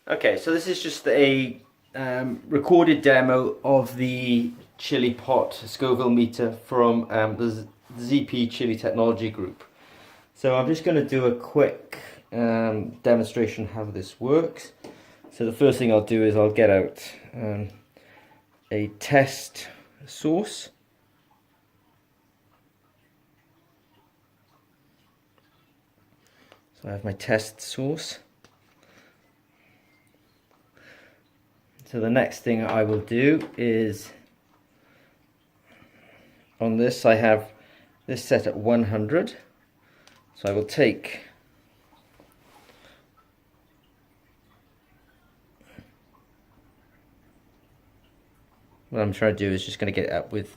Okay, so this is just a recorded demo of the ChilliPot Scoville meter from the ZP Chilli Technology Group. So I'm just going to do a quick demonstration how this works. So the first thing I'll do is I'll get out a test source. So I have my test source. So the next thing I will do is, on this I have this set at 100, so I will take what I'm trying to do is just going to get it up with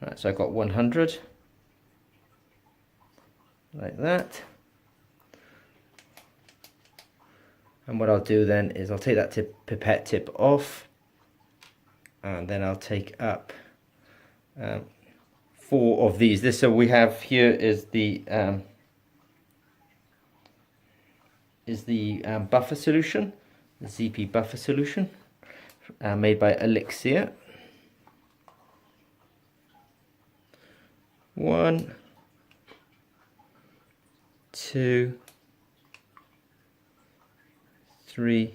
right, so I've got 100 like that. And what I'll do then is I'll take that pipette tip off, and then I'll take up 4 of these. This, so we have here is the buffer solution, the ZP buffer solution, made by Elixir. 1, 2, 3,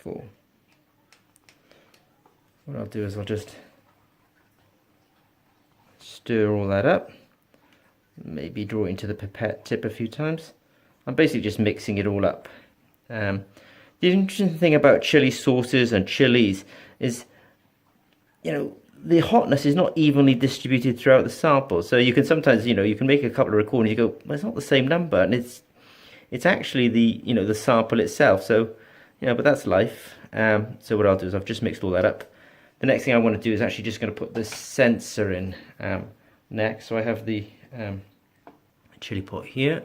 4. What I'll do is I'll just stir all that up, maybe draw it into the pipette tip a few times. I'm basically just mixing it all up. The interesting thing about chili sauces and chilies is, you know, the hotness is not evenly distributed throughout the sample. So you can sometimes, you can make a couple of recordings, you go, well, it's not the same number, and it's actually the, the sample itself. So, but that's life. So what I'll do is I've just mixed all that up. The next thing I want to do is actually just going to put the sensor in next. So I have the ChilliPot here.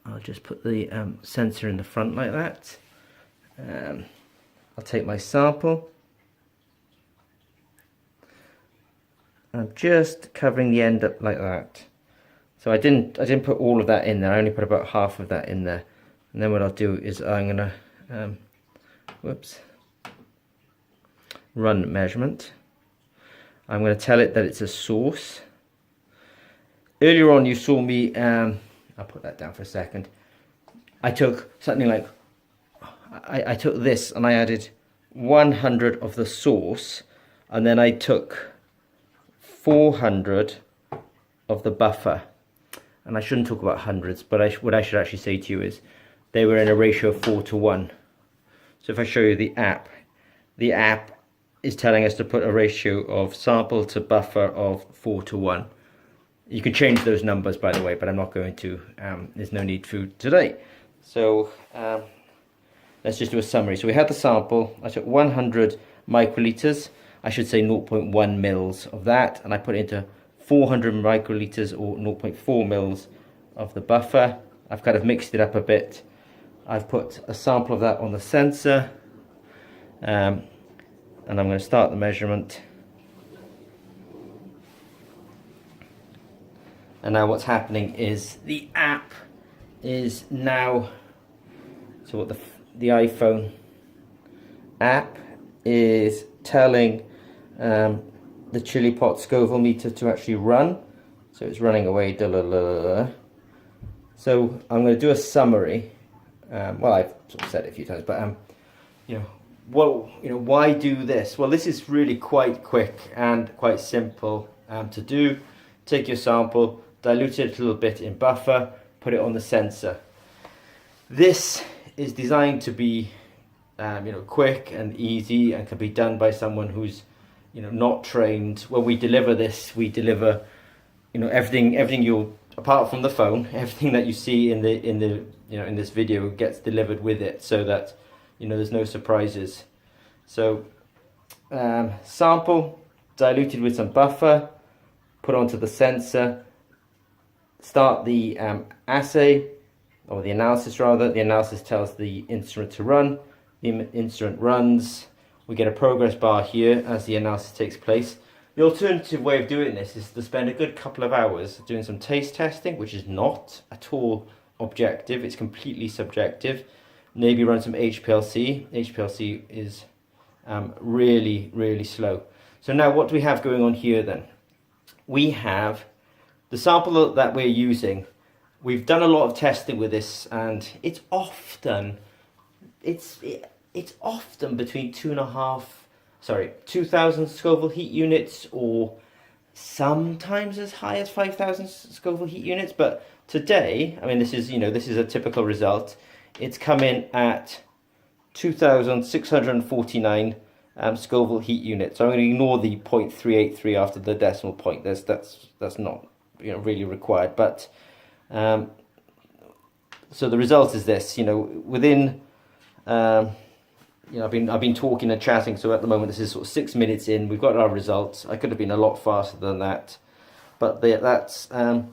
I'll just put the sensor in the front like that. I'll take my sample. I'm just covering the end up like that. So I didn't put all of that in there. I only put about half of that in there. And then what I'll do is I'm gonna run measurement. I'm gonna tell it that it's a source. Earlier on you saw me, I'll put that down for a second. I took something like, I took this and I added 100 of the source, and then I took 400 of the buffer. And I shouldn't talk about hundreds, but what I should actually say to you is they were in a ratio of 4 to 1. So if I show you the app is telling us to put a ratio of sample to buffer of 4 to 1. You can change those numbers, by the way, but I'm not going to. There's no need to today. So let's just do a summary. So we had the sample. I took 100 microliters. I should say 0.1 mils of that, and I put it into 400 microliters or 0.4 mils of the buffer. I've kind of mixed it up a bit. I've put a sample of that on the sensor, and I'm going to start the measurement. And now what's happening is the app is now, so what the iPhone app is telling the ChilliPot Scoville meter to actually run. So it's running away. So I'm going to do a summary. Well, I've sort of said it a few times, but why do this? Well, this is really quite quick and quite simple to do. Take your sample, dilute it a little bit in buffer, put it on the sensor. This is designed to be quick and easy, and can be done by someone who's not trained. When we deliver this, we deliver everything you'll, apart from the phone, everything that you see in this video gets delivered with it, so that there's no surprises. So sample diluted with some buffer, put onto the sensor, start the assay, or the analysis rather. The analysis tells the instrument to run. The instrument runs. We get a progress bar here as the analysis takes place. The alternative way of doing this is to spend a good couple of hours doing some taste testing, which is not at all objective, it's completely subjective. Maybe run some HPLC. HPLC is really, really slow. So now what do we have going on here then? We have the sample that we're using. We've done a lot of testing with this, and it's often between 2,000 Scoville heat units, or sometimes as high as 5,000 Scoville heat units. But today, I mean, this is a typical result. It's come in at 2,649 Scoville heat units. So I'm going to ignore the 0.383 after the decimal point. That's not really required. But so the result is this. Within I've been talking and chatting. So at the moment, this is sort of 6 minutes in. We've got our results. I could have been a lot faster than that, but that's a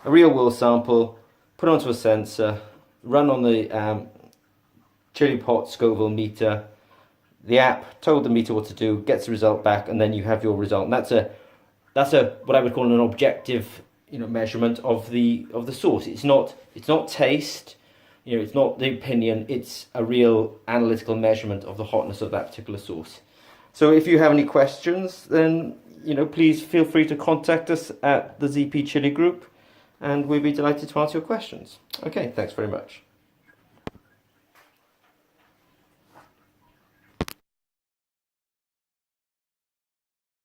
real world sample. Put onto a sensor. Run on the ChilliPot Scoville meter. The app told the meter what to do, gets the result back, and then you have your result. And that's a what I would call an objective measurement of the source. It's not taste, it's not the opinion. It's a real analytical measurement of the hotness of that particular source. So if you have any questions, then please feel free to contact us at the ZP Chilli group, and we'll be delighted to answer your questions. Okay, thanks very much.